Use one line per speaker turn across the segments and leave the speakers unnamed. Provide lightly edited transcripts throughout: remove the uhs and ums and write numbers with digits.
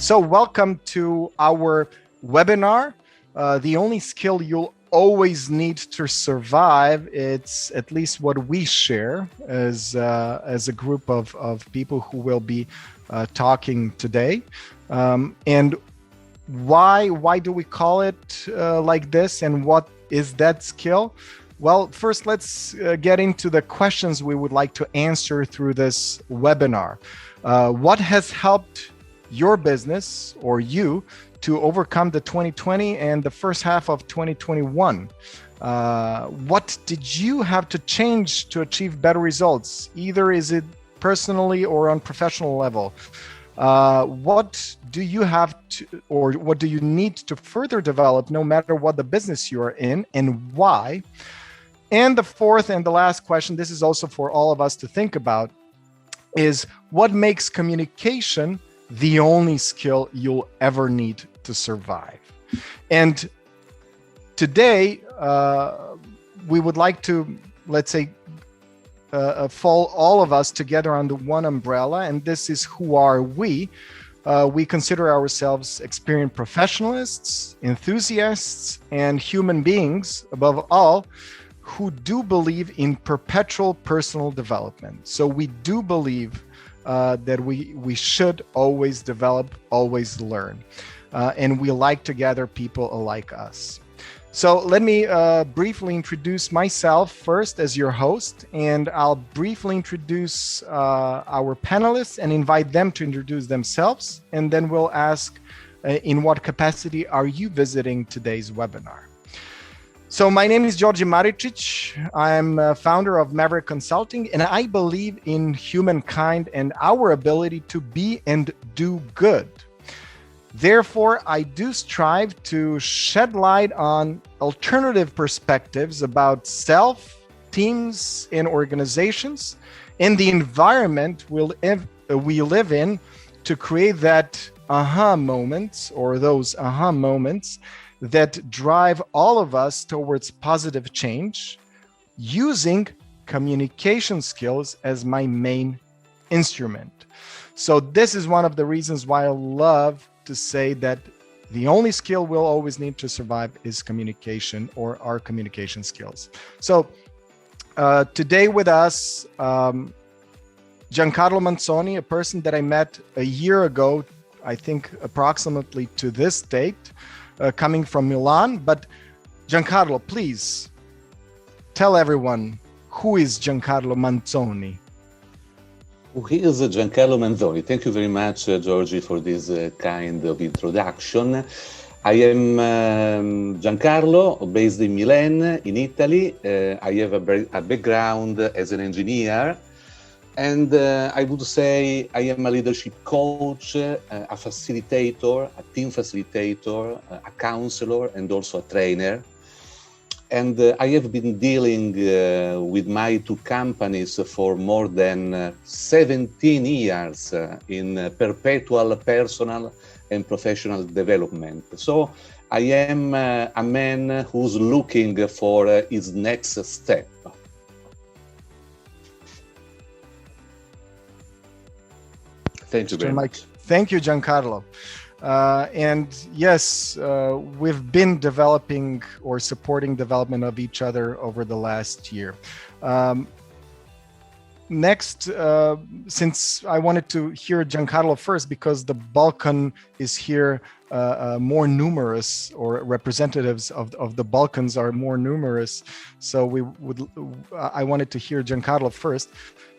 So welcome to our webinar. The only skill you'll always need to survive, it's at least what we share as a group of people who will be talking today. And why do we call it like this, and what is that skill? Well, first, let's get into the questions we would like to answer through this webinar. What has helped your business or you to overcome the 2020 and the first half of 2021? What did you have to change to achieve better results? Either is it personally or on professional level? What do you have to, or what do you need to further develop no matter what the business you are in, and why? And the fourth and the last question, this is also for all of us to think about, is what makes communication the only skill you'll ever need to survive? And today, we would like to, let's say, fall all of us together under one umbrella, and this is who are we. We consider ourselves experienced professionalists, enthusiasts, and human beings, above all, who do believe in perpetual personal development. So we do believe that we should always develop, always learn. And we like to gather people like us. So let me briefly introduce myself first as your host, and I'll briefly introduce our panelists and invite them to introduce themselves. And then we'll ask, in what capacity are you visiting today's webinar? So my name is Georgi Maricic. I'm a founder of Maverick Consulting, and I believe in humankind and our ability to be and do good. Therefore, I do strive to shed light on alternative perspectives about self, teams, and organizations, and the environment we live in, to create that aha moments, or those aha moments that drive all of us towards positive change, using communication skills as my main instrument. So this is one of the reasons why I love to say that the only skill we'll always need to survive is communication, or our communication skills. So today with us, Giancarlo Manzoni, a person that I met a year ago, I think approximately to this date, coming from Milan. But Giancarlo, please tell everyone, who is Giancarlo Manzoni?
Who is Giancarlo Manzoni? Thank you very much, Georgi, for this kind of introduction. I am Giancarlo, based in Milan, in Italy. I have a background as an engineer, and I would say I am a leadership coach, a facilitator, a team facilitator, a counselor, and also a trainer. And I have been dealing with my two companies for more than 17 years in perpetual personal and professional development. So I am a man who's looking for his next step. Thank you very much.
Thank you, Giancarlo. And yes, we've been developing or supporting development of each other over the last year. Next, since I wanted to hear Giancarlo first, because the Balkan is here more numerous, or representatives of the Balkans are more numerous. So I wanted to hear Giancarlo first.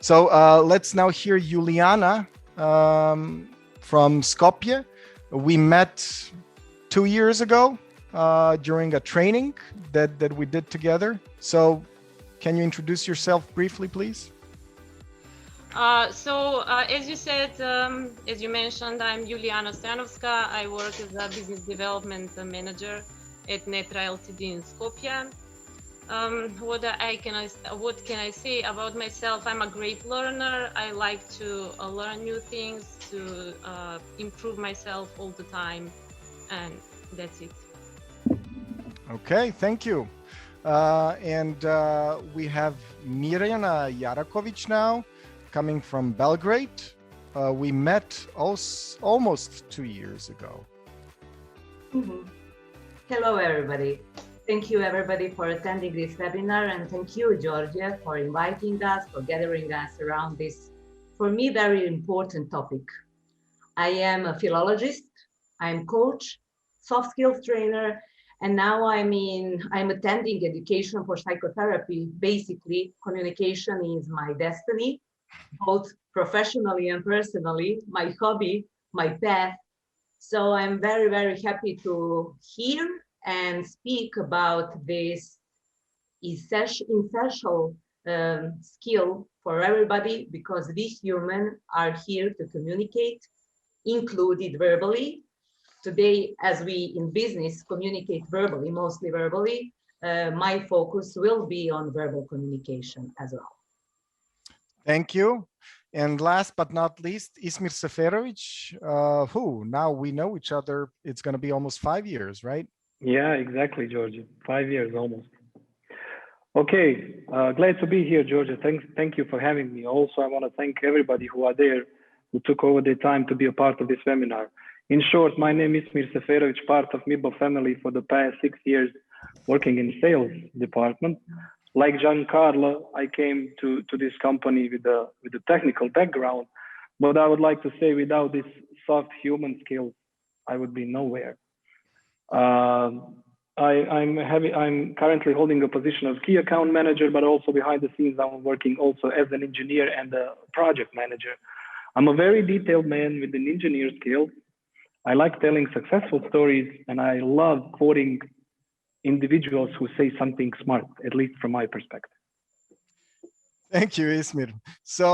So let's now hear Juliana from Skopje. We met 2 years ago during a training that we did together. So can you introduce yourself briefly, please?
As you said, as you mentioned, I'm Juliana Stanovska. I work as a business development manager at Netra Ltd in Skopje. What can I say about myself? I'm a great learner. I like to learn new things, to improve myself all the time, and that's it.
Okay, thank you. And we have Mirjana Jarakovic now, coming from Belgrade. we met almost 2 years ago.
Mhm. Hello, everybody. Thank you, everybody, for attending this webinar. And thank you, Georgia, for inviting us, for gathering us around this, for me, very important topic. I am a philologist, I'm coach, soft skills trainer, and now I'm attending education for psychotherapy. Basically, communication is my destiny, both professionally and personally, my hobby, my path. So I'm very, very happy to hear and speak about this essential skill for everybody, because we humans are here to communicate, included verbally. Today, as we in business communicate verbally, mostly verbally, my focus will be on verbal communication as well.
Thank you. And last but not least, Ismir Seferovic, who now we know each other. It's going to be almost 5 years, right?
Yeah, exactly, Georgia. 5 years almost. Okay, glad to be here, Georgia. Thank you for having me. Also, I want to thank everybody who are there, who took over their time to be a part of this webinar. In short, my name is Mir Seferovic, part of Mibo family for the past 6 years, working in sales department. Like Giancarlo, I came to this company with a technical background, but I would like to say without this soft human skills, I would be nowhere. I'm currently holding a position of key account manager, but also behind the scenes, I'm working also as an engineer and a project manager. I'm a very detailed man with an engineer skills. I like telling successful stories, and I love quoting individuals who say something smart, at least from my perspective.
Thank you, Ismir. So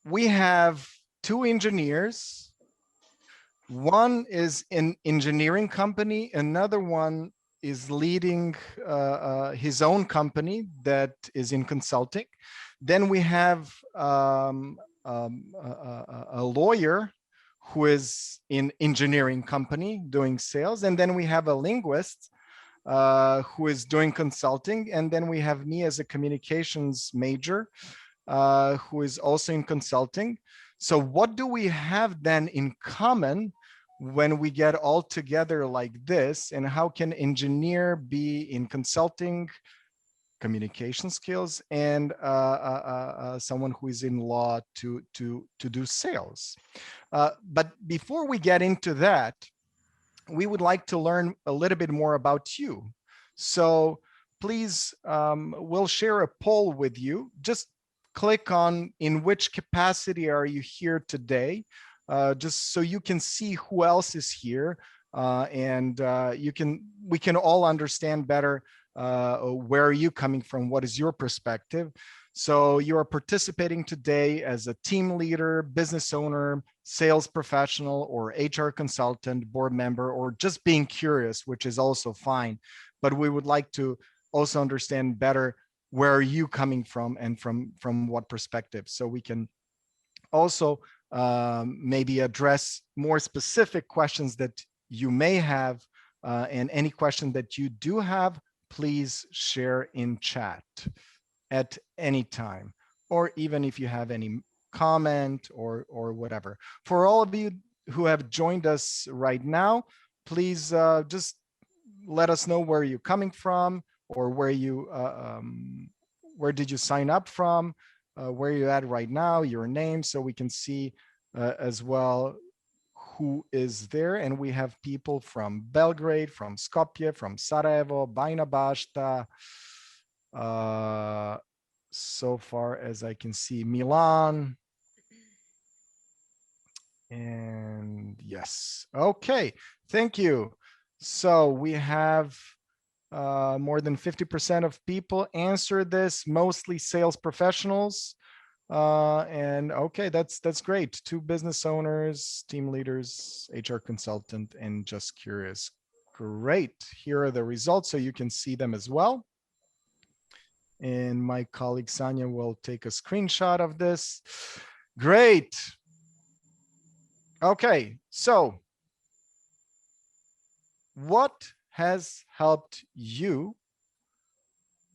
we have two engineers. One is an engineering company. Another one is leading his own company that is in consulting. Then we have a lawyer who is in engineering company doing sales. And then we have a linguist who is doing consulting. And then we have me as a communications major who is also in consulting. So what do we have then in common when we get all together like this? And how can engineer be in consulting, communication skills, and someone who is in law to do sales? But before we get into that, we would like to learn a little bit more about you. So please, we'll share a poll with you. Just click on in which capacity are you here today, just so you can see who else is here, and we can all understand better where are you coming from, what is your perspective. So you are participating today as a team leader, business owner, sales professional, or HR consultant, board member, or just being curious, which is also fine. But we would like to also understand better where are you coming from and from what perspective, so we can also maybe address more specific questions that you may have, and any question that you do have, please share in chat at any time, or even if you have any comment or whatever. For all of you who have joined us right now, please just let us know where you're coming from, or where did you sign up from, where you're at right now, your name, so we can see as well who is there. And we have people from Belgrade, from Skopje, from Sarajevo, Bajna Bašta, so far as I can see, Milan. And yes, okay, thank you. So we have more than 50% of people answered this, mostly sales professionals. And okay, that's great. 2 business owners, team leaders, HR consultant, and just curious. Great. Here are the results, so you can see them as well. And my colleague Sanya will take a screenshot of this. Great. Okay, so what has helped you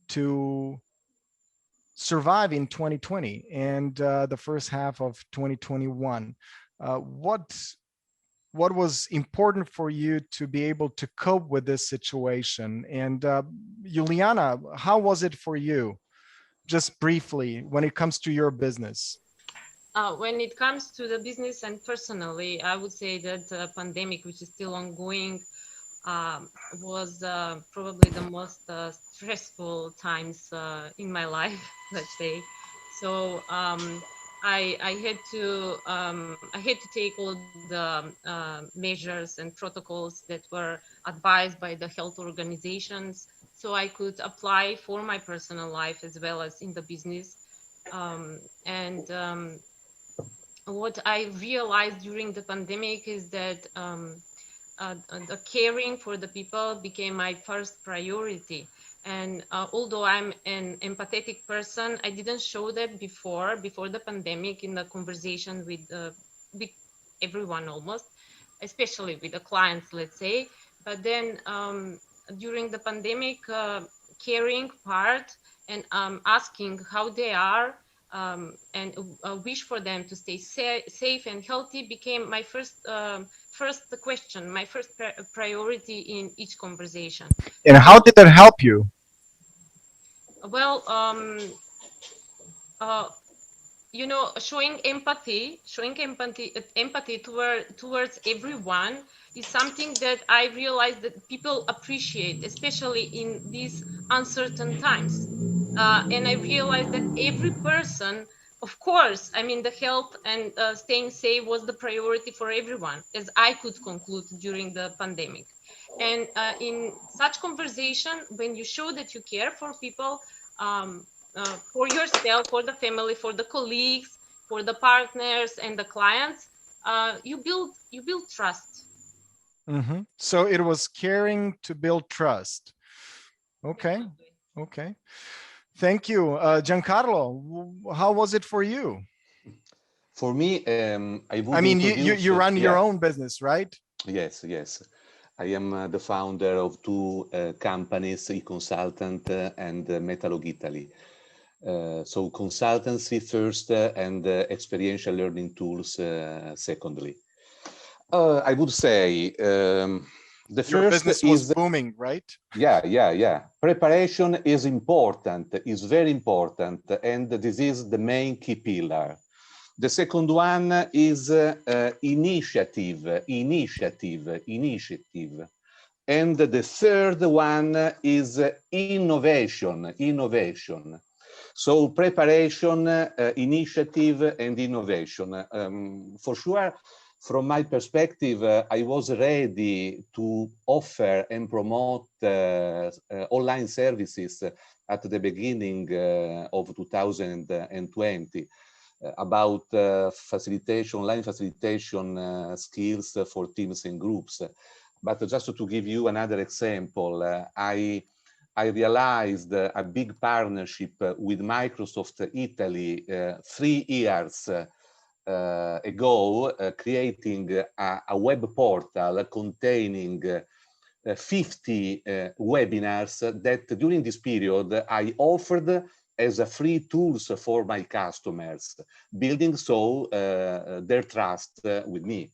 to survive in 2020 and the first half of 2021. What was important for you to be able to cope with this situation? And Juliana, how was it for you? Just briefly, when it comes to your business.
When it comes to the business and personally, I would say that the pandemic, which is still ongoing, was probably the most stressful times in my life, let's say. So I had to take all the measures and protocols that were advised by the health organizations, so I could apply for my personal life as well as in the business. And what I realized during the pandemic is that the caring for the people became my first priority. And although I'm an empathetic person, I didn't show that before the pandemic in the conversation with everyone almost, especially with the clients, let's say. But then during the pandemic, caring part and asking how they are, and wish for them to stay safe and healthy became my first question, my first priority in each conversation.
And how
So,
did that help you?
well, uh, you know, showing empathy towards everyone is something that I realized that people appreciate, especially in these uncertain times. And I realized that every person, of course, I mean, the health and staying safe was the priority for everyone, as I could conclude during the pandemic. And in such conversation, when you show that you care for people, um, for yourself, for the family, for the colleagues, for the partners and the clients, you build trust.
So it was caring to build trust. Okay.
Exactly.
Okay. Thank you. Giancarlo, how was it for you?
For me, I
I
would
mean,
introduce,
you run your
yeah,
own business, right?
yes, yes. I am the founder of two companies, e-consultant and Metalog Italy. So consultancy first and experiential learning tools secondly. I would say the
Your
first
business was
is,
booming, right?
yeah. Preparation is important, is very important, and this is the main key pillar. The second one is initiative. And the third one is innovation. So preparation, initiative, and innovation. For sure, from my perspective, I was ready to offer and promote online services at the beginning of 2020 about facilitation, online facilitation skills for teams and groups. But just to give you another example, I realized a big partnership with Microsoft Italy 3 years ago, creating a web portal containing 50 webinars that during this period I offered as a free tools for my customers, building so their trust with me.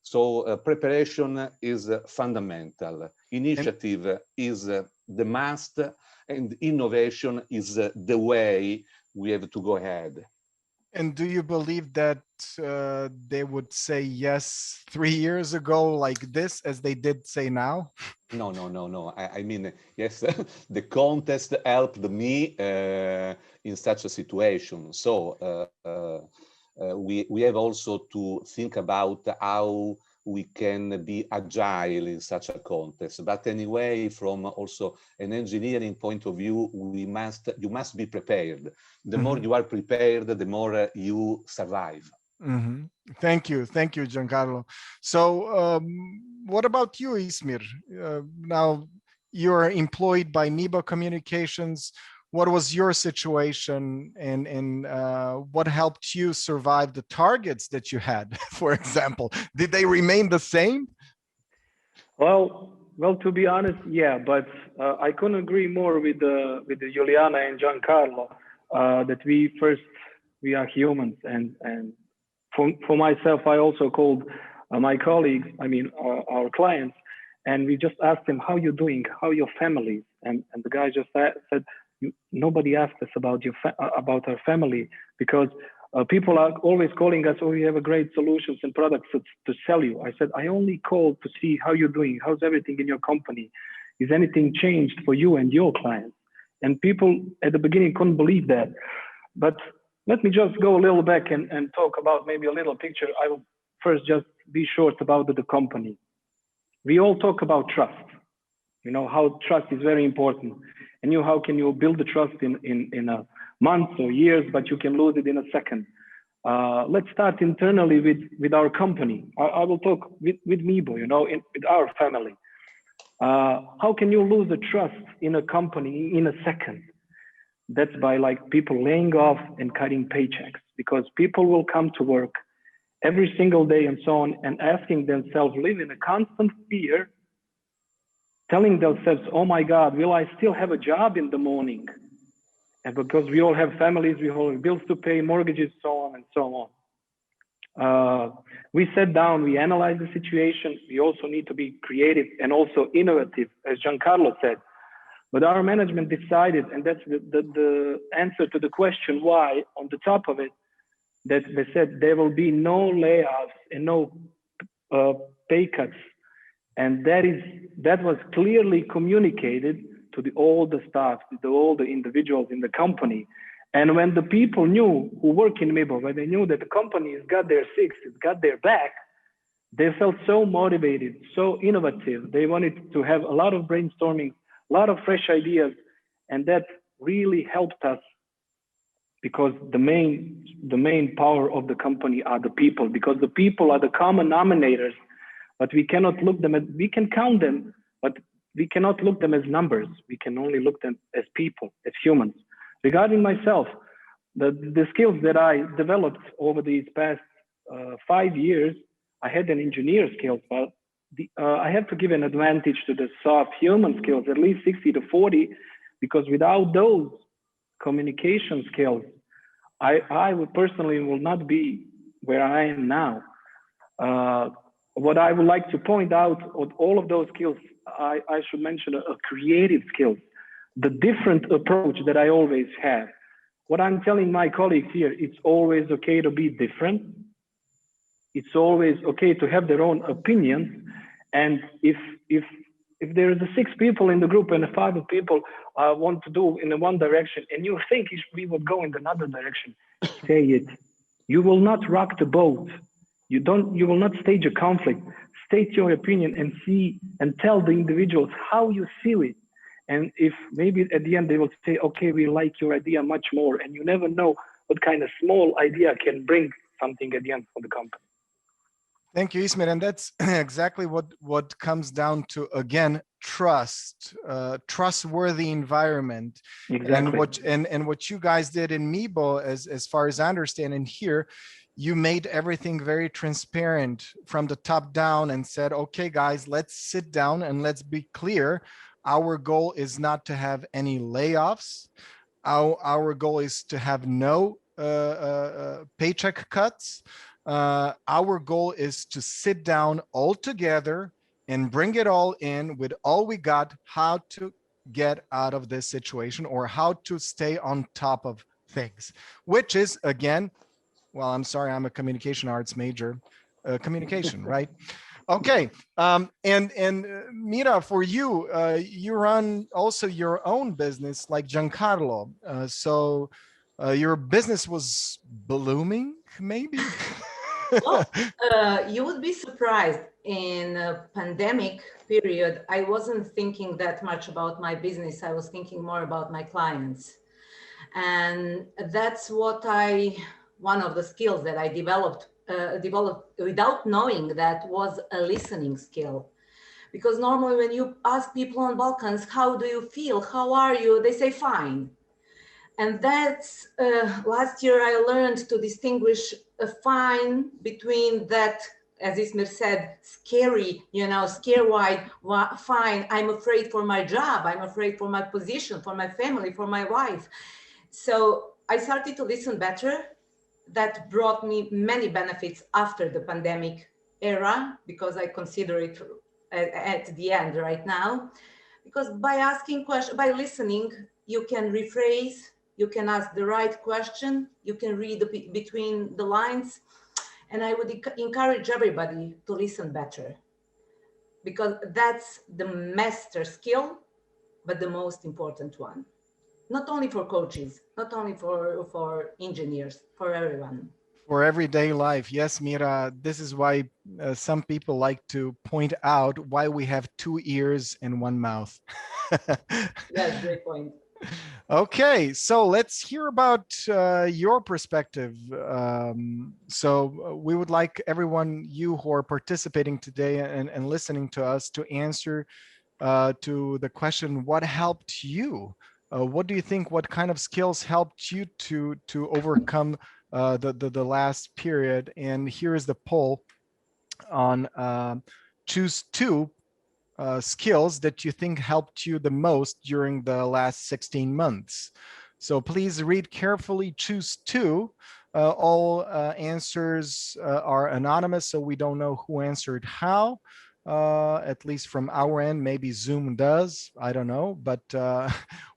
So preparation is fundamental.
And
Initiative is the must, and innovation is the way we have to go ahead.
and do you believe that they would say yes 3 years ago like this as they did say now?
No. I mean, yes, the contest helped me in such a situation. So we have also to think about how we can be agile in such a contest. But anyway, from also an engineering point of view, you must be prepared. The more you are prepared, the more you survive.
Thank you, Giancarlo. So, what about you, Ismir? Now, you're employed by NIBA Communications. What was your situation, and what helped you survive the targets that you had? For example, did they remain the same?
Well, to be honest, yeah, but I couldn't agree more with the Juliana and Giancarlo. that we are humans, and for myself, I also called my colleagues, I mean our clients, and we just asked them, how you doing, how your families, and the guy just said, nobody asked us about about our family, because people are always calling us, oh, you have a great solutions and products to sell you. I said, I only called to see how you're doing, how's everything in your company, is anything changed for you and your clients? And people at the beginning couldn't believe that. But let me just go a little back and talk about maybe a little picture. I will first just be short about the company. We all talk about trust, you know, how trust is very important. And how can you build the trust in a month or years, but you can lose it in a second. Let's start internally with our company. I will talk with Mibo, you know, with our family. How can you lose the trust in a company in a second? That's by like people laying off and cutting paychecks, because people will come to work every single day and so on, and asking themselves, live in a constant fear, telling themselves, oh my God, will I still have a job in the morning? And because we all have families, we all have bills to pay, mortgages, so on and so on. We sat down, we analyzed the situation. We also need to be creative and also innovative, as Giancarlo said. But our management decided, and that's the answer to the question why, on the top of it, that they said there will be no layoffs and no pay cuts. And that was clearly communicated to all the staff, to all the individuals in the company. And when the people knew who work in Mibo, when they knew that the company has got their six, it's got their back, they felt so motivated, so innovative. They wanted to have a lot of brainstorming, a lot of fresh ideas, and that really helped us, because the main power of the company are the people, because the people are the common denominators. But we cannot look them we can count them, but we cannot look them as numbers. We can only look them as people, as humans. Regarding myself, the skills that I developed over these past 5 years, I had an engineer skills, but I have to give an advantage to the soft human skills, at least 60 to 40, because without those communication skills, I would personally will not be where I am now. What I would like to point out of all of those skills, I should mention a creative skills, the different approach that I always have. What I'm telling my colleagues here, it's always okay to be different. It's always okay to have their own opinions. And if there is 6 people in the group and 5 people want to do in one direction, and you think we would go in another direction, say it. You will not rock the boat. You will not stage a conflict. State your opinion and see and tell the individuals how you see it. And if maybe at the end they will say, okay, we like your idea much more. And you never know what kind of small idea can bring something at the end for the company.
Thank you, Ismet. And that's exactly what comes down to, again, trust, trustworthy environment.
Exactly.
And what you guys did in Mibo, as far as I understand in here, you made everything very transparent from the top down and said, okay, guys, let's sit down and let's be clear. Our goal is not to have any layoffs. Our goal is to have no paycheck cuts. Our goal is to sit down all together and bring it all in with all we got, how to get out of this situation or how to stay on top of things, which is, again, well, I'm sorry, I'm a communication arts major, communication, right? Okay, and Mira, for you, you run also your own business like Giancarlo. So your business was blooming, maybe?
Well, you would be surprised. In a pandemic period, I wasn't thinking that much about my business. I was thinking more about my clients. And that's one of the skills that I developed without knowing that was a listening skill. Because normally when you ask people on Balkans, how do you feel? How are you? They say fine. And that's last year I learned to distinguish a fine between that, as Ismir said, scary, scare-wide, fine. I'm afraid for my job. I'm afraid for my position, for my family, for my wife. So I started to listen better. That brought me many benefits after the pandemic era, because I consider it at the end right now. Because by asking questions, by listening, you can rephrase, you can ask the right question, you can read between the lines. And I would encourage everybody to listen better, because that's the master skill, but the most important one. Not only for coaches, not only for engineers, for everyone.
For everyday life. Yes, Mira, this is why some people like to point out why we have two ears and one mouth.
Yes, great point.
Okay, so let's hear about your perspective. We would like everyone, you who are participating today and listening to us, to answer to the question, what helped you? What do you think? What kind of skills helped you to overcome the last period? And here is the poll on choose two skills that you think helped you the most during the last 16 months. So please read carefully, choose two. All answers are anonymous, so we don't know who answered how. At least from our end, maybe Zoom does, I don't know, but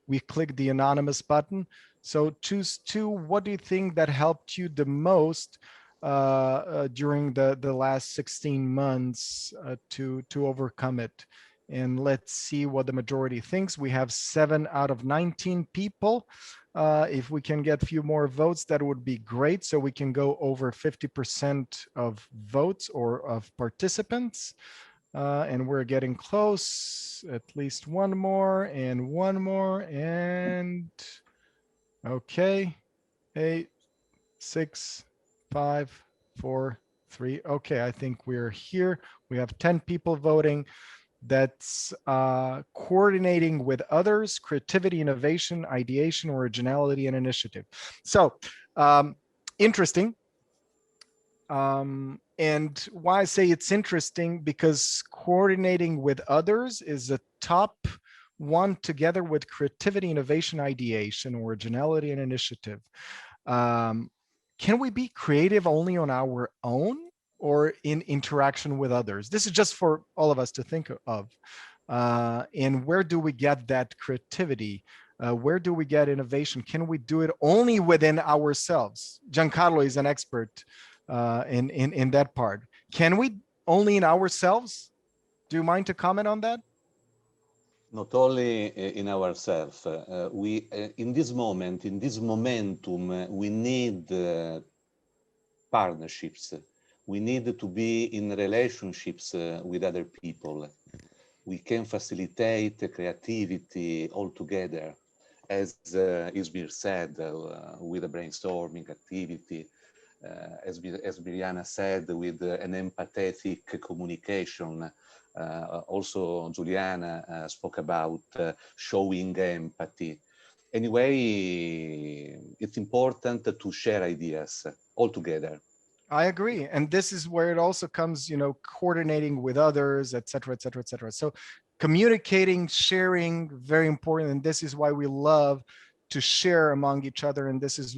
we clicked the anonymous button. So choose two. What do you think that helped you the most during the last 16 months to overcome it? And let's see what the majority thinks. We have 7 out of 19 people. If we can get a few more votes, that would be great. So we can go over 50% of votes or of participants. And we're getting close. At least one more and one more. And okay, 8, 6, 5, 4, 3. Okay, I think we're here. We have 10 people voting. That's coordinating with others, creativity, innovation, ideation, originality, and initiative. So interesting. And why I say it's interesting, because coordinating with others is a top one, together with creativity, innovation, ideation, originality, and initiative. Can we be creative only on our own or in interaction with others? This is just for all of us to think of. And where do we get that creativity? Where do we get innovation? Can we do it only within ourselves? Giancarlo is an expert in that part. Can we only in ourselves? Do you mind to comment on that?
Not only in ourselves, we in this moment, in this momentum, we need partnerships. We need to be in relationships with other people. We can facilitate creativity all together, as Isbir said, with a brainstorming activity, as Mirjana said, with an empathetic communication. Also, Juliana spoke about showing empathy. Anyway, it's important to share ideas all together.
I agree. And this is where it also comes, coordinating with others, et cetera, et cetera, et cetera. So communicating, sharing, very important. And this is why we love to share among each other. And this is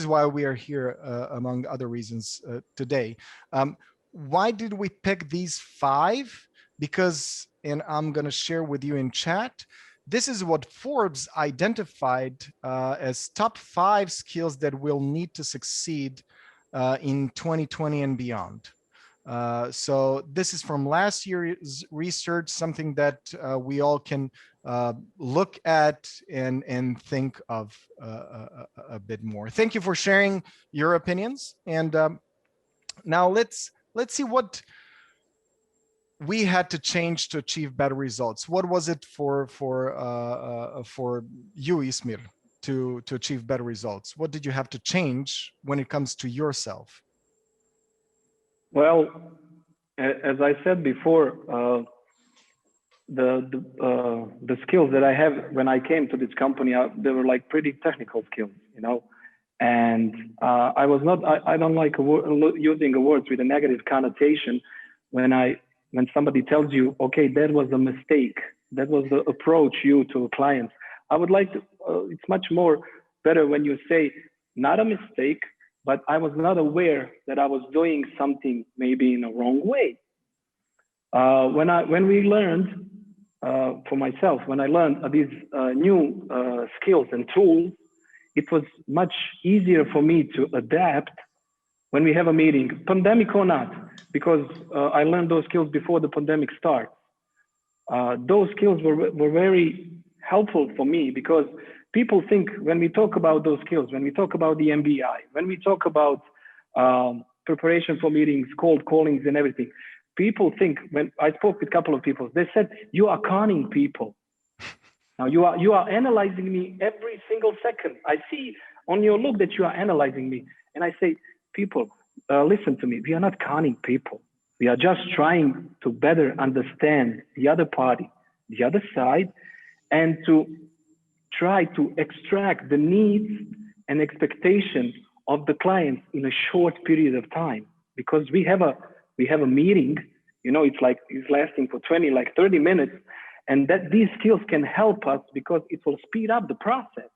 why we are here, among other reasons, today. Why did we pick these 5? Because, and I'm going to share with you in chat, this is what Forbes identified as top 5 skills that we'll need to succeed in 2020 and beyond. So this is from last year's research, something that we all can look at and think of a bit more. Thank you for sharing your opinions. And now let's see what we had to change to achieve better results. What was it for you, Ismir, to achieve better results? What did you have to change when it comes to yourself?
Well, as I said before, the skills that I have when I came to this company, they were like pretty technical skills, and I was not. I don't like using words with a negative connotation. When somebody tells you, okay, that was a mistake, that was the approach you to clients. I would like to. It's much more better when you say not a mistake, but I was not aware that I was doing something maybe in a wrong way. When we learned, for myself, when I learned these new skills and tools, it was much easier for me to adapt when we have a meeting, pandemic or not, because I learned those skills before the pandemic starts. Those skills were very helpful for me, because people think when we talk about those skills, when we talk about the MBI, when we talk about preparation for meetings, cold callings and everything, people think, when I spoke with a couple of people, they said, you are conning people. Now you are analyzing me every single second. I see on your look that you are analyzing me. And I say, people, listen to me. We are not conning people. We are just trying to better understand the other party, the other side, and to try to extract the needs and expectations of the clients in a short period of time. Because we have a meeting, you know, it's lasting for 20, like 30 minutes. And that these skills can help us because it will speed up the process.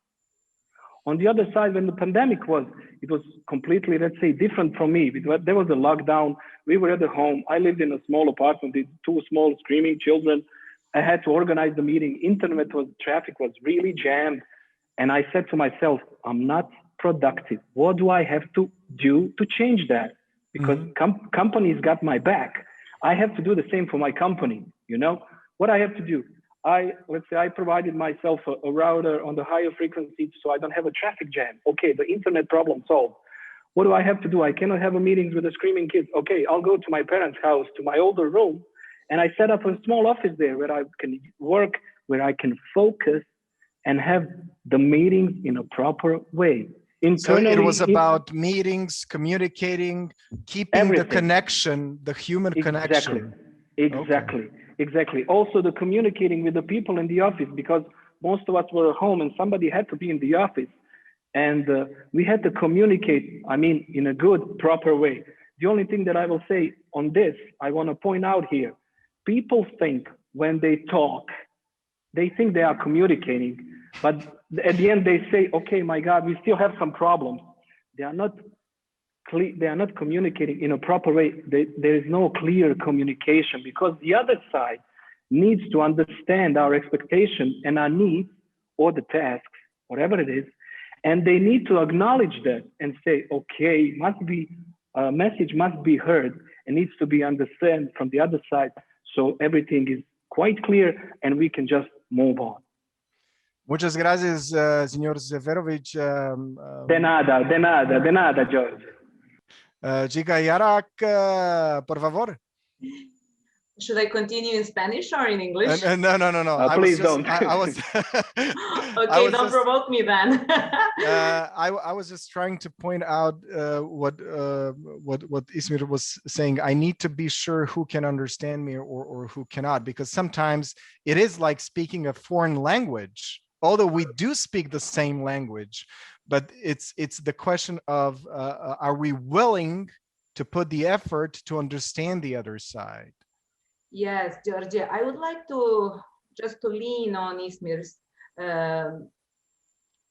On the other side, when the pandemic was, it was completely, let's say, different from me. There was a lockdown. We were at the home. I lived in a small apartment with 2 small screaming children. I had to organize the meeting. Traffic was really jammed. And I said to myself, I'm not productive. What do I have to do to change that? Because companies got my back. I have to do the same for my company, you know? What I have to do, let's say I provided myself a router on the higher frequency so I don't have a traffic jam. Okay, the internet problem solved. What do I have to do? I cannot have a meetings with the screaming kids. Okay, I'll go to my parents' house, to my older room, and I set up a small office there where I can work, where I can focus and have the meetings in a proper way.
Internally, so it was about meetings, communicating, keeping everything. The connection, the human connection.
Exactly. Okay. Exactly. Also the communicating with the people in the office, because most of us were at home and somebody had to be in the office. And we had to communicate, I mean, in a good, proper way. The only thing that I will say on this, I want to point out here, people think when they talk, they think they are communicating, but at the end they say, okay, my God, we still have some problems. They are not communicating in a proper way. There is no clear communication, because the other side needs to understand our expectation and our needs or the tasks, whatever it is, and they need to acknowledge that and say, okay, message must be heard and needs to be understood from the other side, so everything is quite clear and we can just move on.
Muchas gracias, señor Seferovic.
De nada, George.
Chica Yarak, por favor.
Should I continue in Spanish or in English?
No.
Please don't.
Okay, don't provoke me then.
I was just trying to point out what Ismir was saying. I need to be sure who can understand me or who cannot, because sometimes it is like speaking a foreign language, although we do speak the same language. But it's the question of are we willing to put the effort to understand the other side?
Yes, Georgia, I would like to just to lean on Ismir's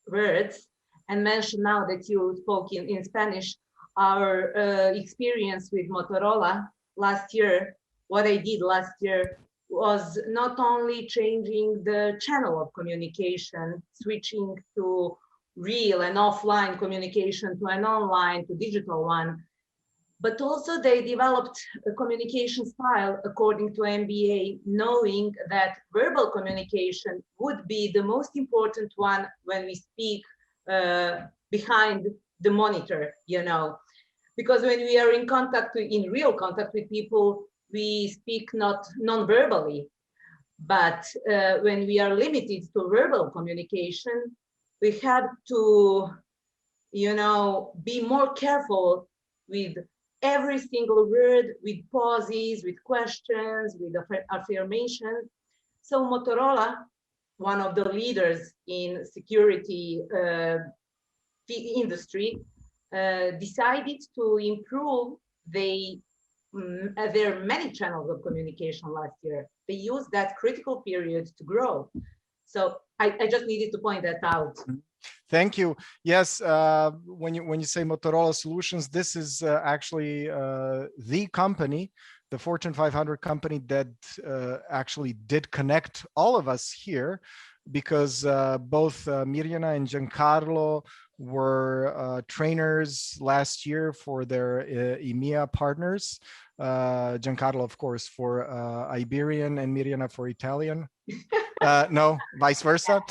words and mention, now that you spoke in Spanish, our experience with Motorola last year. What I did last year was not only changing the channel of communication, switching to real and offline communication to an online to digital one, but also they developed a communication style according to MBA, knowing that verbal communication would be the most important one when we speak behind the monitor, you know, because when we are in real contact with people, we speak not non-verbally, but when we are limited to verbal communication, we have to, you know, be more careful with every single word, with pauses, with questions, with affirmation. So Motorola, one of the leaders in security industry, decided to improve their many channels of communication last year. They used that critical period to grow. So I just needed to point that out.
Thank you. Yes, when you say Motorola Solutions, this is actually the company, the Fortune 500 company that actually did connect all of us here, because both Mirjana and Giancarlo were trainers last year for their EMEA partners. Giancarlo, of course, for Iberian, and Mirjana for Italian. No, vice versa.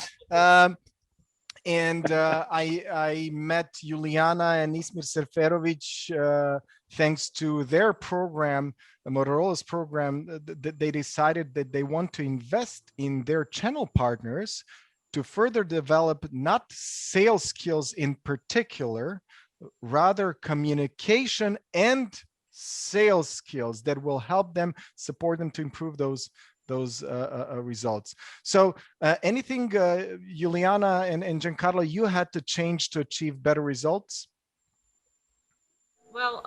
And I met Juliana and Ismir Serferovic thanks to their program, Motorola's program. They decided that they want to invest in their channel partners to further develop not sales skills in particular, rather communication and sales skills that will help them, support them to improve those results. So anything, Juliana and Giancarlo, you had to change to achieve better results?
Well,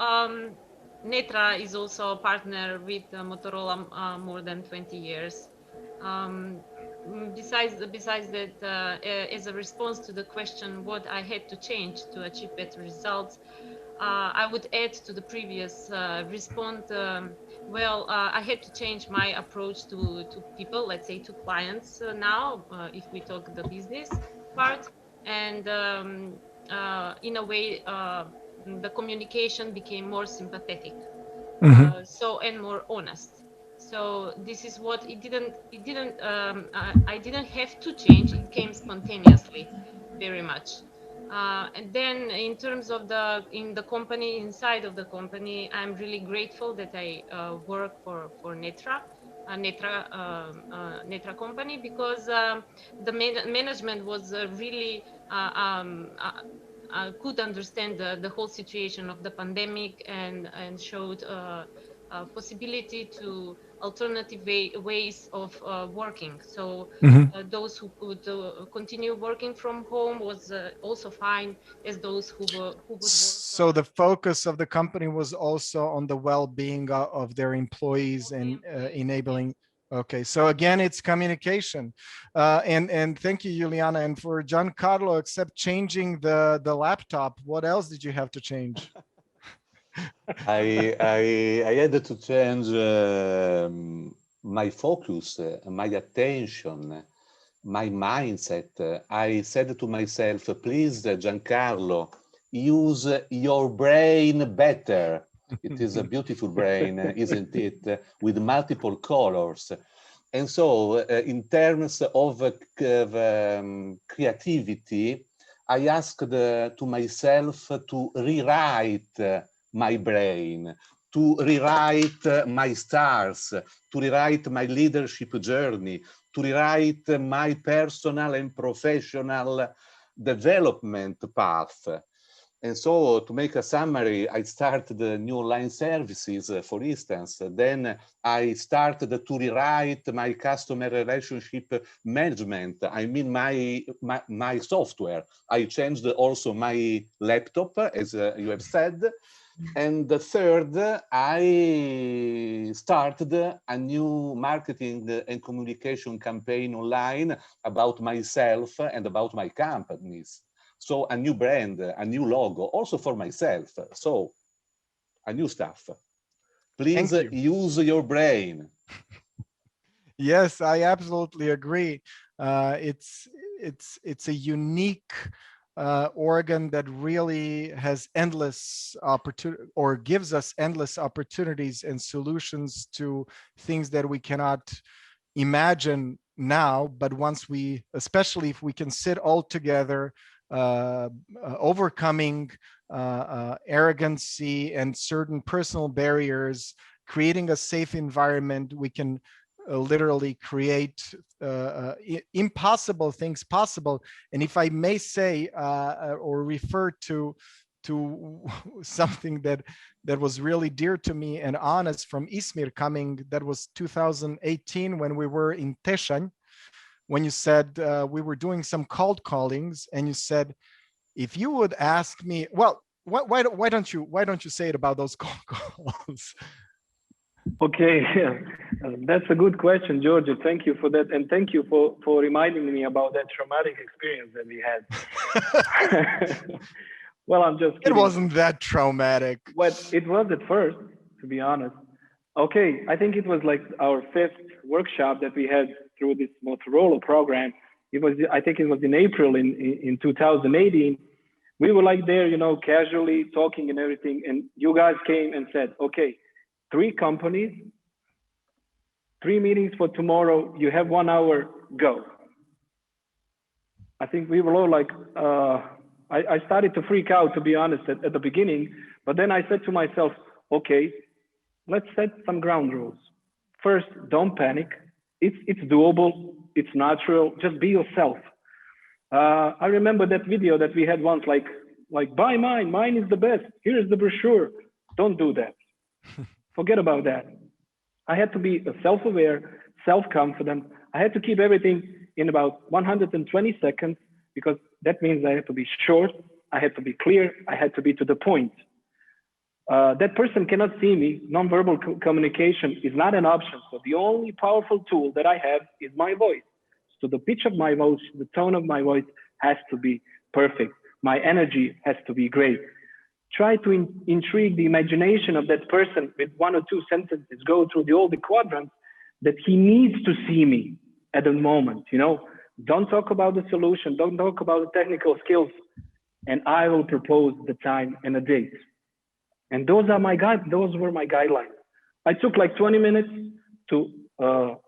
Netra is also a partner with Motorola more than 20 years. Besides that, as a response to the question what I had to change to achieve better results, I would add to the previous response. I had to change my approach to people, let's say to clients now, if we talk the business part. And in a way, the communication became more sympathetic, and more honest. So this is what I didn't have to change. It came spontaneously, very much. And then in terms of inside of the company, I'm really grateful that I work for Netra, Netra company, because the management was really could understand the whole situation of the pandemic, and showed possibility to alternative ways of working. So those who could continue working from home was also fine, as those who would work.
So the focus of the company was also on the well-being of their employees and enabling. Okay, so again, it's communication, and thank you, Juliana. And for Giancarlo, except changing the laptop, what else did you have to change?
I had to change my focus, my attention, my mindset. I said to myself, please, Giancarlo, use your brain better. It is a beautiful brain, isn't it? With multiple colors. And so in terms of creativity, I asked to myself to rewrite my brain, to rewrite my stars, to rewrite my leadership journey, to rewrite my personal and professional development path. And so, to make a summary, I started the new online services, for instance. Then I started to rewrite my customer relationship management. I mean, my software. I changed also my laptop, as you have said. And the third, I started a new marketing and communication campaign online about myself and about my companies. So a new brand, a new logo, also for myself. So a new stuff. Please use your brain.
Yes, I absolutely agree. It's a unique organ that really has endless opportunity, or gives us endless opportunities and solutions to things that we cannot imagine now. But once we, especially if we can sit all together, overcoming arrogancy and certain personal barriers, creating a safe environment, we can literally create impossible things possible. And if I may say, or refer to something that was really dear to me and honest from Ismir coming, that was 2018 when we were in Tesan, when you said we were doing some cold callings, and you said, if you would ask me, well, why don't you say it about those cold calls?
Okay, that's a good question, Georgia. Thank you for that, and thank you for reminding me about that traumatic experience that we had. Well, I'm just
It
kidding.
wasn't that traumatic.
What it was at first, to be honest. Okay, I think it was like our fifth workshop that we had through this Motorola program. It was, I think it was in April in 2018. We were like there, casually talking and everything. And you guys came and said, okay, 3 companies, 3 meetings for tomorrow. You have 1 hour, go. I think we were all like, I started to freak out, to be honest, at the beginning. But then I said to myself, okay, let's set some ground rules. First, don't panic. It's doable. It's natural. Just be yourself. I remember that video that we had once, like buy mine. Mine is the best. Here's the brochure. Don't do that. Forget about that. I had to be self-aware, self-confident. I had to keep everything in about 120 seconds because that means I had to be short. I had to be clear. I had to be to the point. That person cannot see me. Nonverbal communication is not an option. So the only powerful tool that I have is my voice. So the pitch of my voice, the tone of my voice has to be perfect. My energy has to be great. Try to intrigue the imagination of that person with 1 or 2 sentences, go through all the quadrants that he needs to see me at the moment. Don't talk about the solution. Don't talk about the technical skills. And I will propose the time and a date. And those were my guidelines. I took like 20 minutes to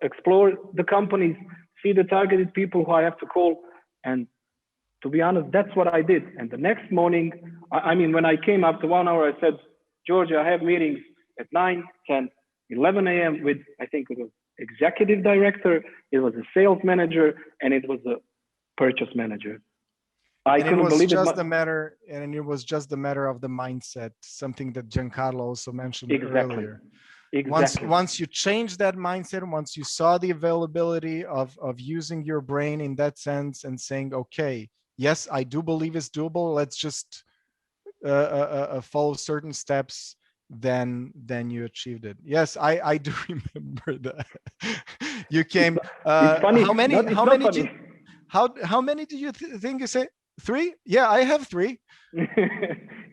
explore the companies, see the targeted people who I have to call. And to be honest, that's what I did. And the next morning, when I came after 1 hour, I said, Georgia, I have meetings at 9, 10, 11 a.m. with, I think it was executive director, it was a sales manager, and it was a purchase manager. I couldn't believe it.
And it was just the matter of the mindset, something that Giancarlo also mentioned earlier.
Exactly.
Once you change that mindset, once you saw the availability of using your brain in that sense and saying, okay, yes, I do believe it's doable. Let's just follow certain steps. Then you achieved it. Yes, I do remember that. You came.
It's funny.
How many do you think you say? 3? Yeah, I have 3.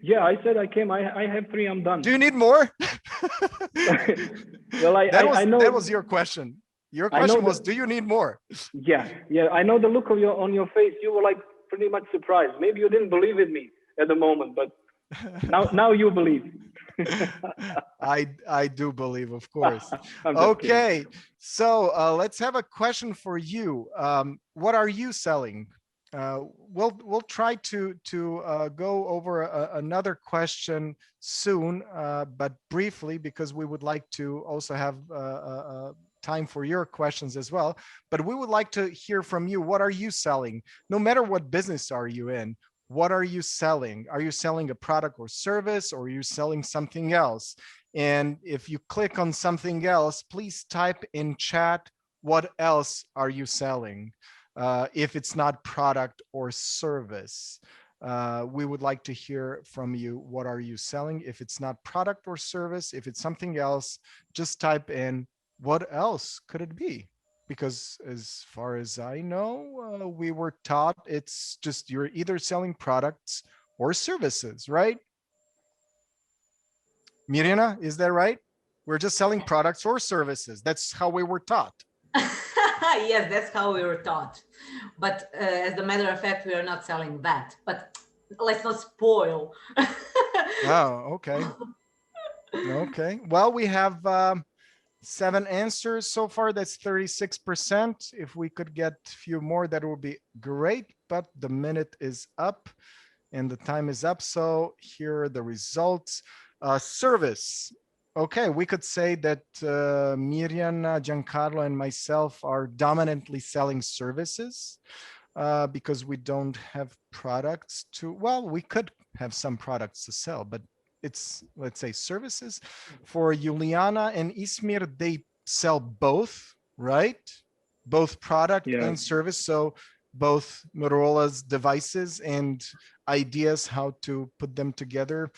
Yeah, I said I came. I have 3. I'm done.
Do you need more?
Well, I know
that was your question. Your question was, do you need more?
Yeah. I know the look on your face. You were like pretty much surprised. Maybe you didn't believe in me at the moment, but now you believe.
I do believe, of course.
Okay,
so let's have a question for you. What are you selling? We'll try to go over another question soon, but briefly, because we would like to also have time for your questions as well. But we would like to hear from you. What are you selling? No matter what business are you in, what are you selling? Are you selling a product or service, or are you selling something else? And if you click on something else, please type in chat, what else are you selling? If it's not product or service, we would like to hear from you. What are you selling? If it's not product or service, if it's something else, just type in what else could it be? Because as far as I know, we were taught it's just you're either selling products or services, right? Mirjana, is that right? We're just selling products or services. That's how we were taught.
Yes, that's how we were taught. But as a matter of fact, we are not selling that. But let's not spoil.
Oh, okay. Okay. Well, we have 7 answers so far. That's 36%. If we could get a few more, that would be great. But the minute is up and the time is up. So here are the results. Service. Okay, we could say that Mirjana, Giancarlo, and myself are dominantly selling services because we don't have products to, well, we could have some products to sell, but it's, let's say, services. For Juliana and Ismir, they sell both, right? Both product and service. So both Motorola's devices and ideas how to put them together,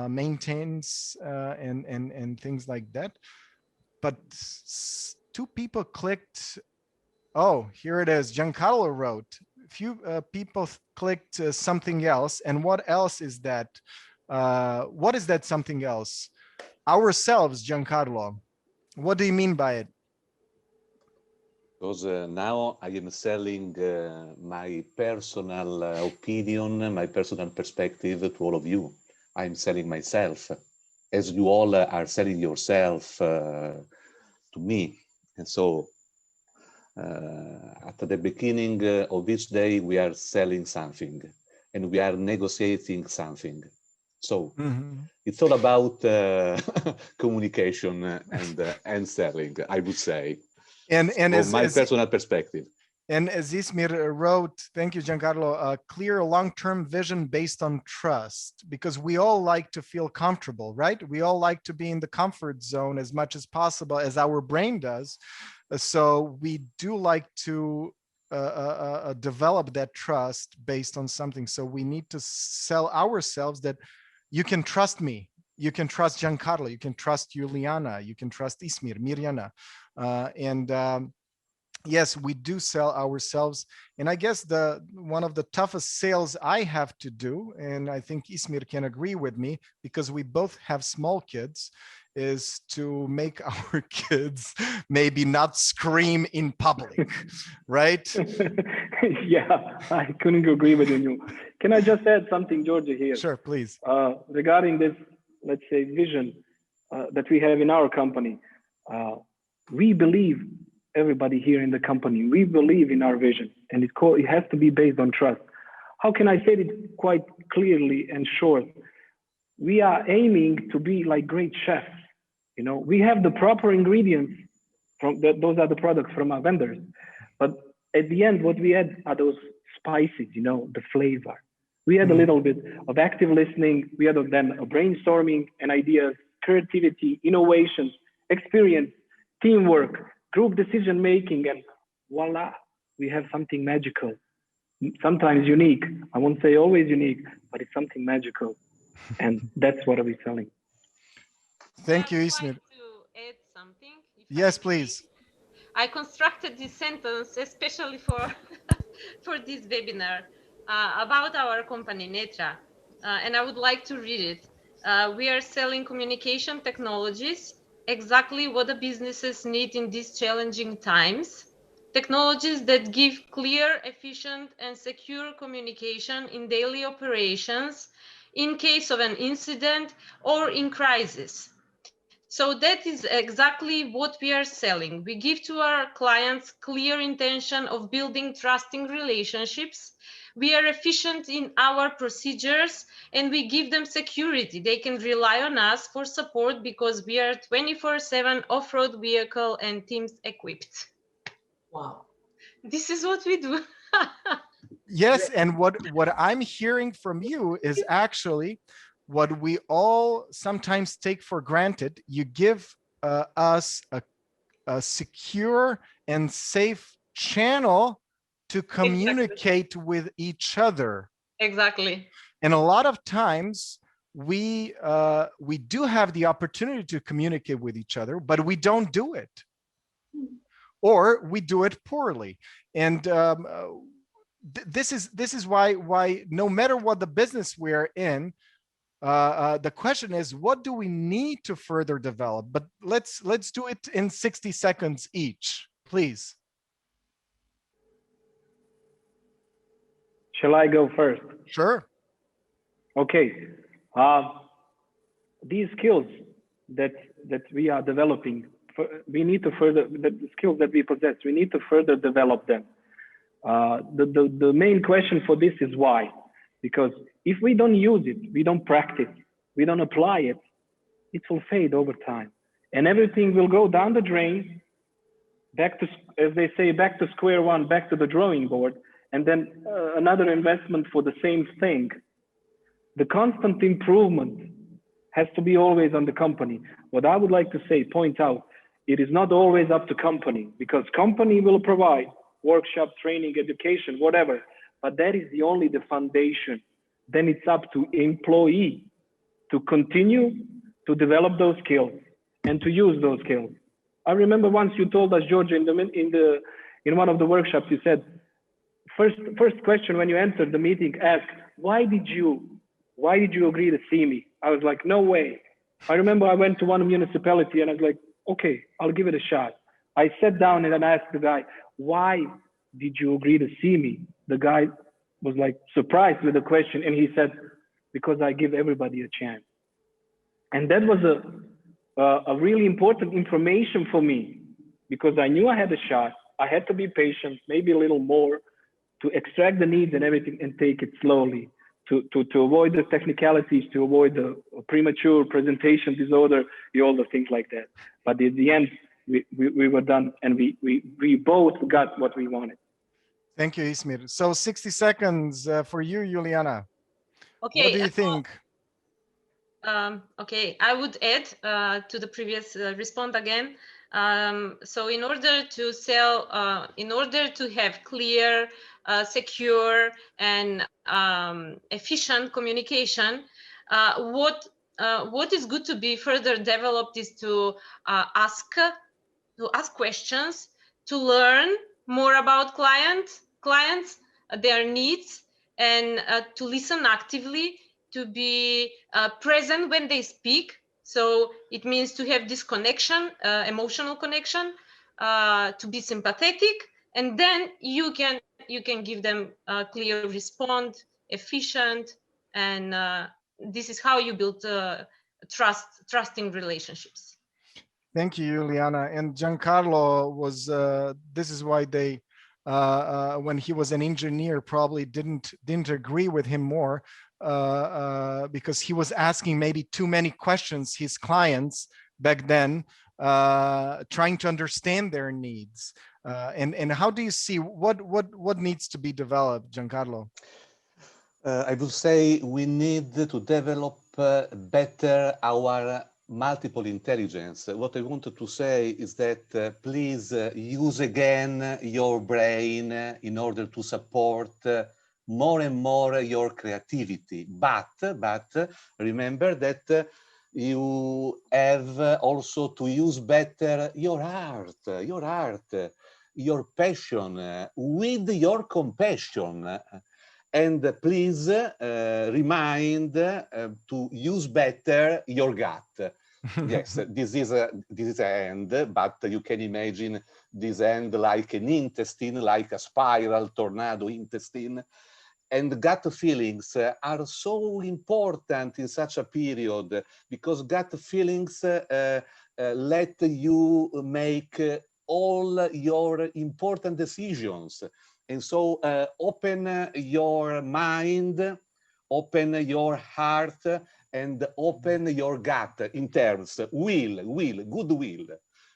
maintains and things like that. But 2 people clicked. Oh, here it is. Giancarlo wrote people clicked something else. And what else is that? What is that something else? Ourselves, Giancarlo. What do you mean by it?
Because now I am selling my personal opinion, my personal perspective to all of you. I'm selling myself, as you all are selling yourself to me. And so at the beginning of each day, we are selling something and we are negotiating something. So it's all about communication and selling, I would say.
And
From my personal perspective.
And as Ismir wrote, thank you, Giancarlo, a clear long-term vision based on trust, because we all like to feel comfortable, right? We all like to be in the comfort zone as much as possible, as our brain does. So we do like to develop that trust based on something. So we need to sell ourselves that you can trust me. You can trust Giancarlo. You can trust Juliana. You can trust Ismir, Mirjana. Yes, we do sell ourselves. And I guess one of the toughest sales I have to do, and I think Ismir can agree with me because we both have small kids, is to make our kids maybe not scream in public, right?
Yeah, I couldn't agree with you. Can I just add something, Georgia, here?
Sure, please.
Regarding this, let's say, vision that we have in our company, we believe, everybody here in the company, we believe in our vision, and it has to be based on trust. How can I say it quite clearly and short? We are aiming to be like great chefs. You know, we have the proper ingredients those are the products from our vendors, but at the end, what we add are those spices, you know, the flavor. We add a little bit of active listening. We add then a brainstorming and ideas, creativity, innovations, experience, teamwork, group decision making, and voila, we have something magical. Sometimes unique. I won't say always unique, but it's something magical. And that's what we're selling.
Thank you,
I would
Ismir.
like to add something.
Yes, please.
I constructed this sentence especially for for this webinar about our company Netra, and I would like to read it. We are selling communication technologies, exactly what the businesses need in these challenging times. Technologies that give clear, efficient, and secure communication in daily operations in case of an incident or in crisis. So that is exactly what we are selling. We give to our clients clear intention of building trusting relationships. We are efficient in our procedures and we give them security. They can rely on us for support because we are 24/7 off-road vehicle and teams equipped.
Wow.
This is what we do.
Yes, and what I'm hearing from you is actually what we all sometimes take for granted. You give us a secure and safe channel to communicate with each other.
Exactly.
And a lot of times we do have the opportunity to communicate with each other, but we don't do it, or we do it poorly. And this is why no matter what the business we're in, the question is, what do we need to further develop? But let's do it in 60 seconds each, please.
Shall I go first?
Sure.
Okay. These skills that we are developing, we need to further, the skills that we possess, we need to further develop them. The main question for this is why? Because if we don't use it, we don't practice, we don't apply it, it will fade over time. And everything will go down the drain, back to, as they say, back to square one, back to the drawing board, and then another investment for the same thing. The constant improvement has to be always on the company. What I would like to say, point out, it is not always up to company, because company will provide workshop, training, education, whatever, but that is only the foundation. Then it's up to employee to continue to develop those skills and to use those skills. I remember once you told us, Georgia, in one of the workshops, you said, first question when you entered the meeting asked, why did you agree to see me? I was like, no way. I remember I went to one municipality and I was like, okay, I'll give it a shot. I sat down and then I asked the guy, why did you agree to see me? The guy was like surprised with the question and he said, because I give everybody a chance. And that was a really important information for me because I knew I had a shot. I had to be patient, maybe a little more, to extract the needs and everything and take it slowly, to avoid the technicalities, to avoid the premature presentation disorder, all the things like that. But at the end, we were done and we both got what we wanted.
Thank you, Ismir. So 60 seconds for you, Juliana.
Okay.
What do you think?
Okay, I would add to the previous response again. So in order to sell, in order to have clear, secure, and efficient communication, what is good to be further developed is to ask questions, to learn more about clients, their needs, and to listen actively, to be present when they speak. So it means to have this connection, emotional connection, to be sympathetic, and then you can give them a clear response, efficient, and this is how you build trusting relationships.
Thank you, Juliana. And Giancarlo was, this is why they, when he was an engineer, probably didn't agree with him more because he was asking maybe too many questions, his clients back then, trying to understand their needs. And how do you see what needs to be developed, Giancarlo?
I would say we need to develop better our multiple intelligence. What I wanted to say is that please use again your brain in order to support more and more your creativity. But remember that you have also to use better your art, your passion with your compassion. And please remind to use better your gut. Yes, this is an end, but you can imagine this end like an intestine, like a spiral tornado intestine. And gut feelings are so important in such a period because gut feelings let you make all your important decisions. And so open your mind, open your heart, and open your gut in terms good will.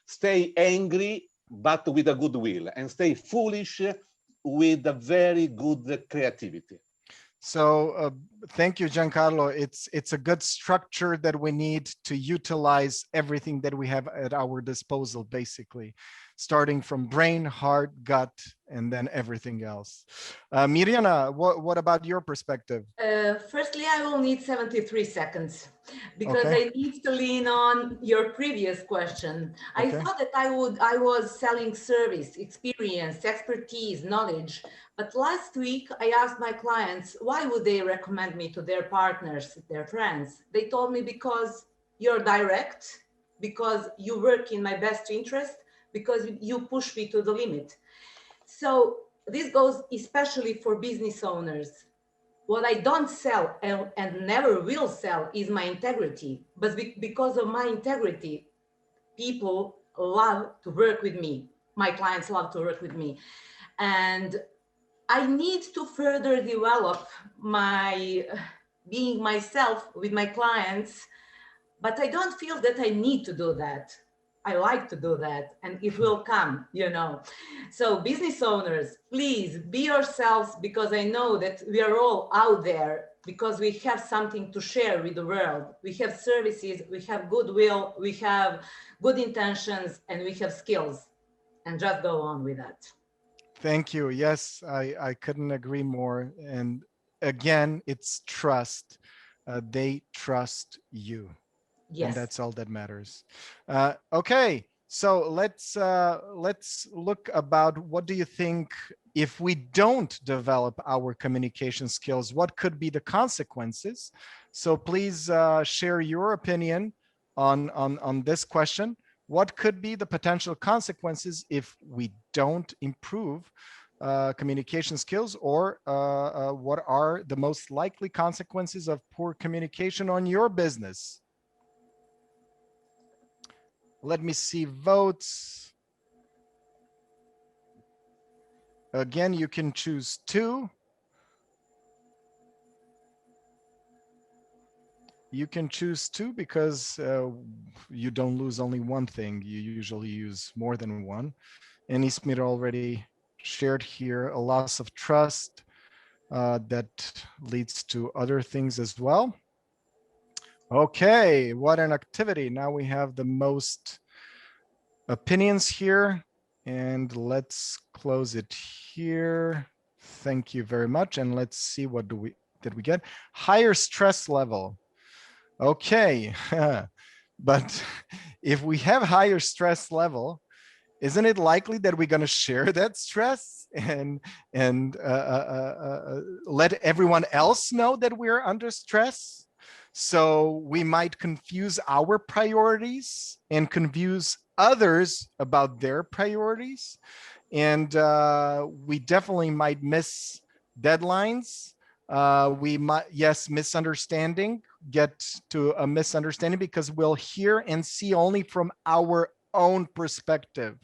Stay angry, but with a good will, and stay foolish with a very good creativity.
So thank you, Giancarlo. It's a good structure that we need to utilize everything that we have at our disposal, basically, starting from brain, heart, gut, and then everything else. Mirjana, what about your perspective?
Firstly, I will need 73 seconds because I need to lean on your previous question. I thought that I was selling service, experience, expertise, knowledge. But last week, I asked my clients, why would they recommend me to their partners, their friends? They told me because you're direct, because you work in my best interest, because you push me to the limit. So this goes especially for business owners. What I don't sell and never will sell is my integrity. But because of my integrity, people love to work with me. My clients love to work with me. And I need to further develop my being myself with my clients, but I don't feel that I need to do that. I like to do that and it will come, you know. So business owners, please be yourselves because I know that we are all out there because we have something to share with the world. We have services, we have goodwill, we have good intentions, and we have skills. And just go on with that.
Thank you. Yes, I couldn't agree more. And again, it's trust. They trust you.
Yes.
And that's all that matters. Okay, so let's look about what do you think if we don't develop our communication skills, what could be the consequences? So please share your opinion on this question. What could be the potential consequences if we don't improve communication skills, or what are the most likely consequences of poor communication on your business? Let me see votes. Again, you can choose 2. You can choose 2 because you don't lose only one thing. You usually use more than one. And Ismir already shared here a loss of trust that leads to other things as well. Okay, what an activity. Now we have the most opinions here, and let's close it here. Thank you very much. And let's see, what did we get? Higher stress level. Okay, but if we have higher stress level, isn't it likely that we're going to share that stress and let everyone else know that we're under stress? So we might confuse our priorities and confuse others about their priorities. And we definitely might miss deadlines. We might, yes, misunderstanding, get to a misunderstanding because we'll hear and see only from our own perspective.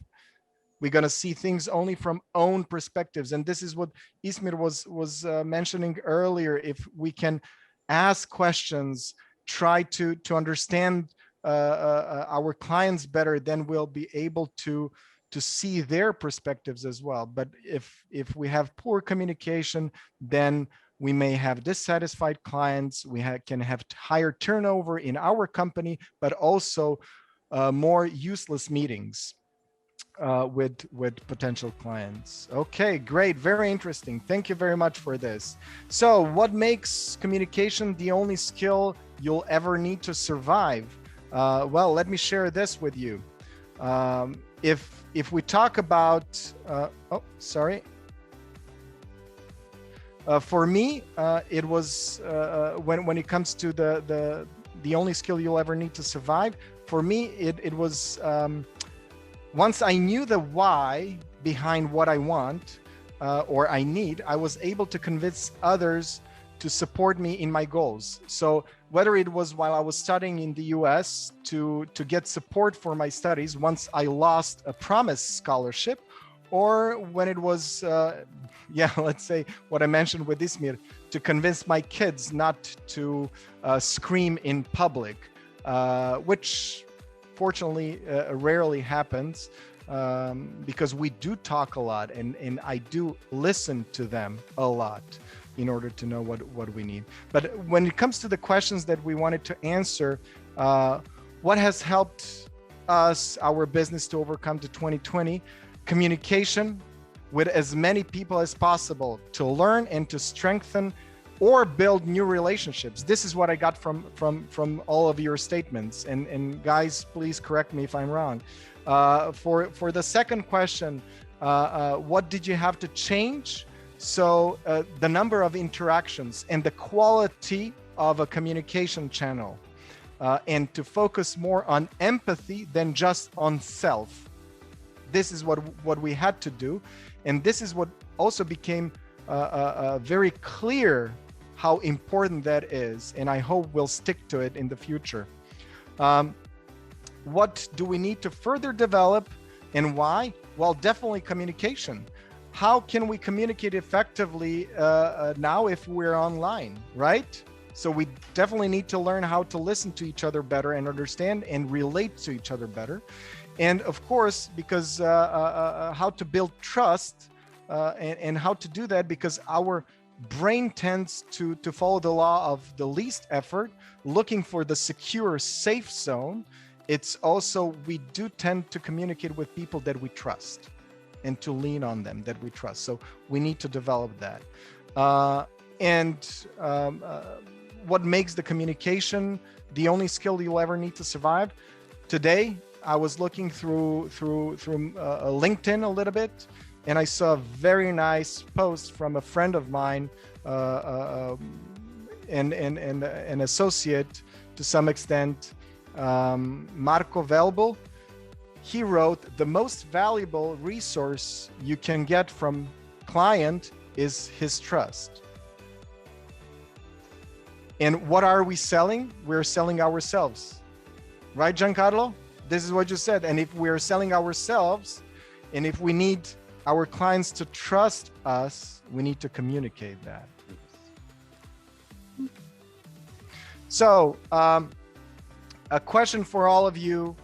We're going to see things only from own perspectives. And this is what Ismir was mentioning earlier. If we can ask questions, try to understand our clients better, then we'll be able to see their perspectives as well. But if we have poor communication, then we may have dissatisfied clients. We can have higher turnover in our company, but also more useless meetings with potential clients. Okay, great, very interesting. Thank you very much for this. So, what makes communication the only skill you'll ever need to survive? Well, let me share this with you. If we talk about, for me, it was when it comes to the only skill you'll ever need to survive. For me, it was once I knew the why behind what I want or I need, I was able to convince others to support me in my goals. So whether it was while I was studying in the US to get support for my studies once I lost a promised scholarship, or when it was, let's say what I mentioned with Ismir, to convince my kids not to scream in public, which fortunately rarely happens, because we do talk a lot, and I do listen to them a lot in order to know what we need. But when it comes to the questions that we wanted to answer, what has helped us, our business, to overcome the 2020? Communication with as many people as possible, to learn and to strengthen or build new relationships. This is what I got from all of your statements. And guys, please correct me if I'm wrong. For the second question, what did you have to change? So the number of interactions and the quality of a communication channel, and to focus more on empathy than just on self. This is what we had to do. And this is what also became very clear how important that is. And I hope we'll stick to it in the future. What do we need to further develop and why? Well, definitely communication. How can we communicate effectively now if we're online, right? So we definitely need to learn how to listen to each other better and understand and relate to each other better. And of course, because how to build trust and how to do that, because our brain tends to follow the law of the least effort, looking for the secure, safe zone. It's also, we do tend to communicate with people that we trust and to lean on them that we trust. So we need to develop that. What makes the communication the only skill you'll ever need to survive? Today, I was looking through LinkedIn a little bit, and I saw a very nice post from a friend of mine, and an associate to some extent, Marco Velbo. He wrote, the most valuable resource you can get from client is his trust. And what are we selling? We're selling ourselves. Right, Giancarlo? This is what you said. And if we're selling ourselves, and if we need our clients to trust us, we need to communicate that. So, a question for all of you.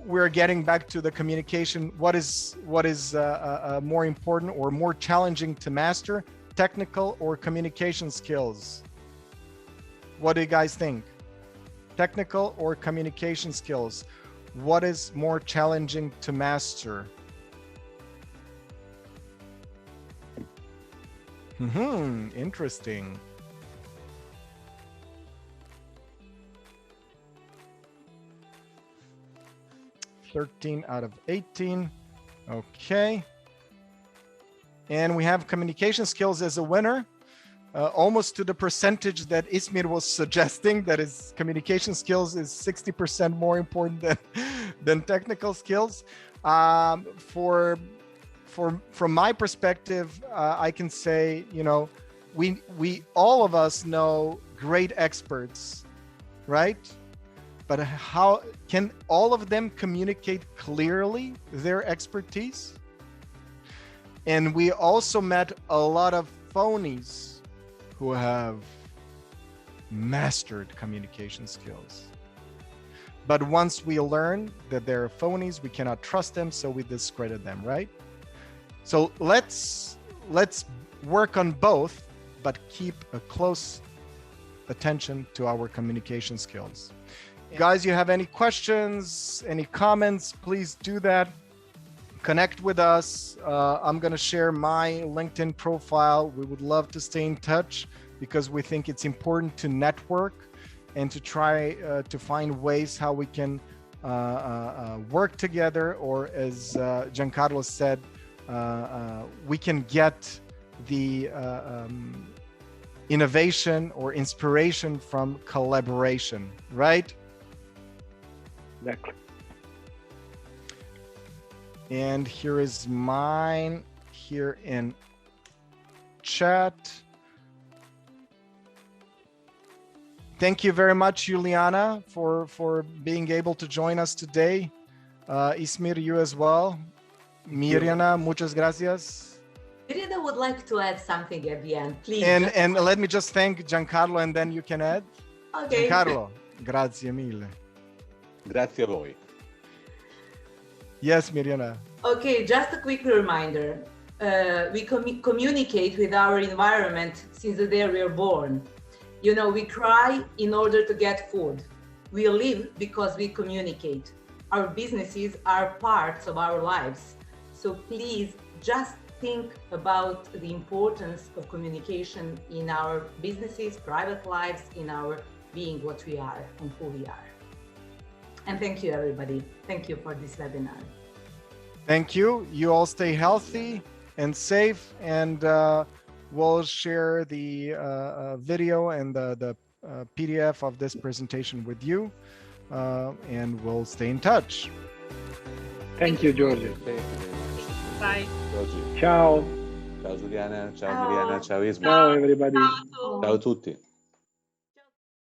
We're getting back to the communication. What is more important or more challenging to master, technical or communication skills? What do you guys think? Technical or communication skills? What is more challenging to master? Interesting. (13 out of 18). Okay. And we have communication skills as a winner, almost to the percentage that Ismir was suggesting, that is communication skills is 60% more important than technical skills. From my perspective, I can say, you know, we all of us know great experts, right? But how can all of them communicate clearly their expertise? And we also met a lot of phonies who have mastered communication skills. But once we learn that they're phonies, we cannot trust them, so we discredit them, right? So let's work on both, but keep a close attention to our communication skills. Guys, you have any questions, any comments, please do that. Connect with us. I'm going to share my LinkedIn profile. We would love to stay in touch because we think it's important to network and to try to find ways how we can work together, or as Giancarlo said, we can get the innovation or inspiration from collaboration, right?
Exactly.
And here is mine here in chat. Thank you very much, Juliana, for being able to join us today. Ismir, you as well. Mirjana, muchas gracias.
Mirjana would like to add something at the end, please.
And let me just thank Giancarlo, and then you can add.
Okay.
Giancarlo, grazie mille.
Grazie a voi.
Yes, Mirjana.
Okay, just a quick reminder. We communicate with our environment since the day we are born. You know, we cry in order to get food. We live because we communicate. Our businesses are parts of our lives. So please just think about the importance of communication in our businesses, private lives, in our being what we are and who we are. And thank you, everybody. Thank you for this webinar.
Thank you. You all stay healthy and safe, and we'll share the video and the PDF of this presentation with you, and we'll stay in touch.
Thank you, Georgia.
Thank you very much.
Bye.
Giorgi.
Ciao.
Ciao Giuliana, ciao Mirjana, ciao Isma.
Ciao, everybody.
Ciao.
Ciao a tutti.